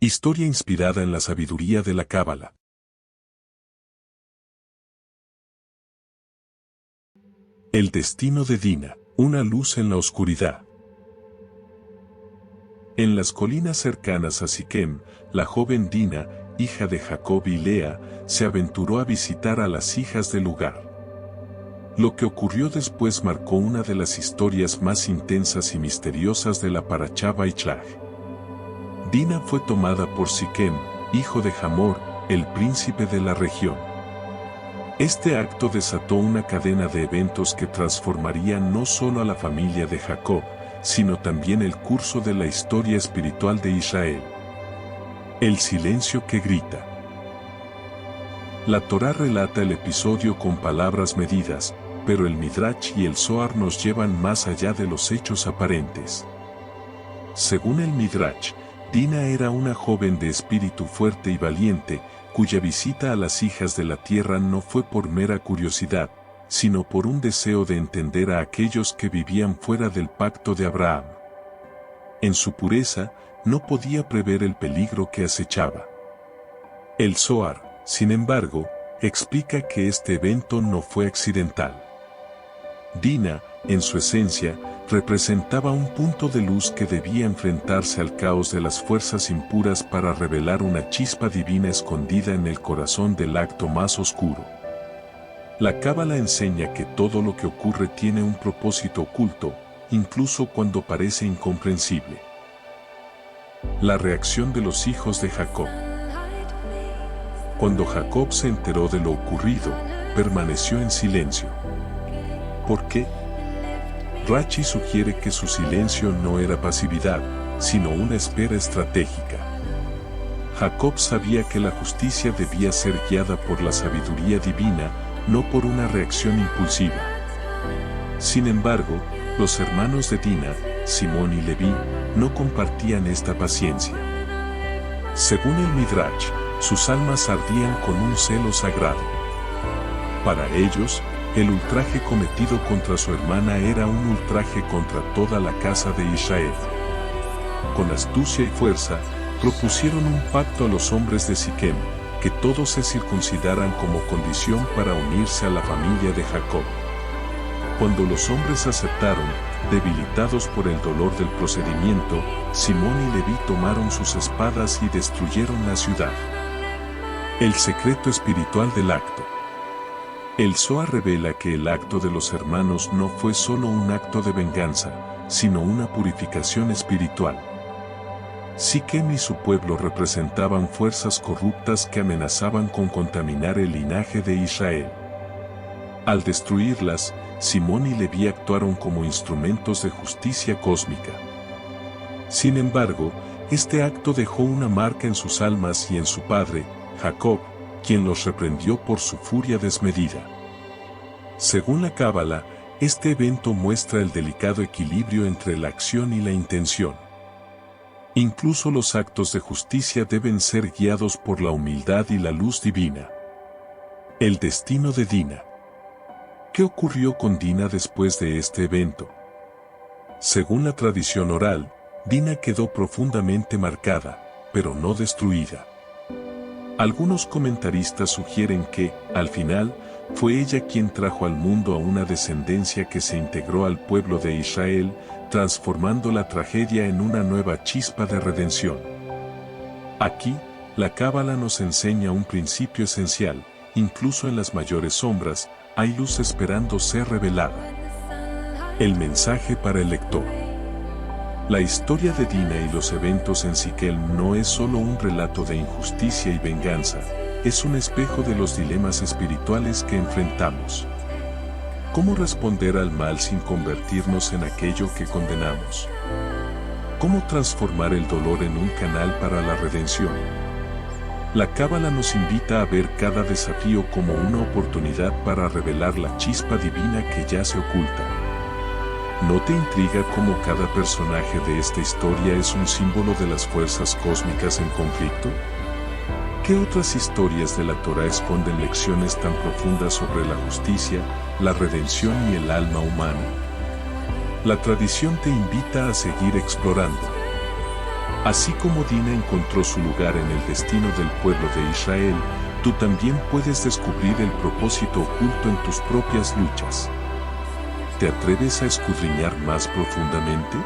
Historia inspirada en la sabiduría de la Cábala. El destino de Dina, una luz en la oscuridad. En las colinas cercanas a Siquem, la joven Dina, hija de Jacob y Lea, se aventuró a visitar a las hijas del lugar. Lo que ocurrió después marcó una de las historias más intensas y misteriosas de la Parashá Vaishlach. Dina fue tomada por Siquem, hijo de Hamor, el príncipe de la región. Este acto desató una cadena de eventos que transformarían no solo a la familia de Jacob, sino también el curso de la historia espiritual de Israel. El silencio que grita. La Torá relata el episodio con palabras medidas, pero el Midrash y el Zohar nos llevan más allá de los hechos aparentes. Según el Midrash, Dina era una joven de espíritu fuerte y valiente, cuya visita a las hijas de la tierra no fue por mera curiosidad, sino por un deseo de entender a aquellos que vivían fuera del pacto de Abraham. En su pureza, no podía prever el peligro que acechaba. El Zohar, sin embargo, explica que este evento no fue accidental. Dina, en su esencia, representaba un punto de luz que debía enfrentarse al caos de las fuerzas impuras para revelar una chispa divina escondida en el corazón del acto más oscuro. La Cábala enseña que todo lo que ocurre tiene un propósito oculto, incluso cuando parece incomprensible. La reacción de los hijos de Jacob. Cuando Jacob se enteró de lo ocurrido, permaneció en silencio. ¿Por qué? Rashi sugiere que su silencio no era pasividad, sino una espera estratégica. Jacob sabía que la justicia debía ser guiada por la sabiduría divina, no por una reacción impulsiva. Sin embargo, los hermanos de Dina, Simón y Leví, no compartían esta paciencia. Según el Midrash, sus almas ardían con un celo sagrado. Para ellos, el ultraje cometido contra su hermana era un ultraje contra toda la casa de Israel. Con astucia y fuerza, propusieron un pacto a los hombres de Siquem, que todos se circuncidaran como condición para unirse a la familia de Jacob. Cuando los hombres aceptaron, debilitados por el dolor del procedimiento, Simón y Leví tomaron sus espadas y destruyeron la ciudad. El secreto espiritual del acto. El Zohar revela que el acto de los hermanos no fue solo un acto de venganza, sino una purificación espiritual. Siquem y su pueblo representaban fuerzas corruptas que amenazaban con contaminar el linaje de Israel. Al destruirlas, Simón y Leví actuaron como instrumentos de justicia cósmica. Sin embargo, este acto dejó una marca en sus almas y en su padre, Jacob, quien los reprendió por su furia desmedida. Según la Cábala, este evento muestra el delicado equilibrio entre la acción y la intención. Incluso los actos de justicia deben ser guiados por la humildad y la luz divina. El destino de Dina. ¿Qué ocurrió con Dina después de este evento? Según la tradición oral, Dina quedó profundamente marcada, pero no destruida. Algunos comentaristas sugieren que, al final, fue ella quien trajo al mundo a una descendencia que se integró al pueblo de Israel, transformando la tragedia en una nueva chispa de redención. Aquí, la Cábala nos enseña un principio esencial: incluso en las mayores sombras, hay luz esperando ser revelada. El mensaje para el lector. La historia de Dina y los eventos en Siquem no es solo un relato de injusticia y venganza, es un espejo de los dilemas espirituales que enfrentamos. ¿Cómo responder al mal sin convertirnos en aquello que condenamos? ¿Cómo transformar el dolor en un canal para la redención? La Cábala nos invita a ver cada desafío como una oportunidad para revelar la chispa divina que yace oculta. ¿No te intriga cómo cada personaje de esta historia es un símbolo de las fuerzas cósmicas en conflicto? ¿Qué otras historias de la Torá esconden lecciones tan profundas sobre la justicia, la redención y el alma humana? La tradición te invita a seguir explorando. Así como Dina encontró su lugar en el destino del pueblo de Israel, tú también puedes descubrir el propósito oculto en tus propias luchas. ¿Te atreves a escudriñar más profundamente?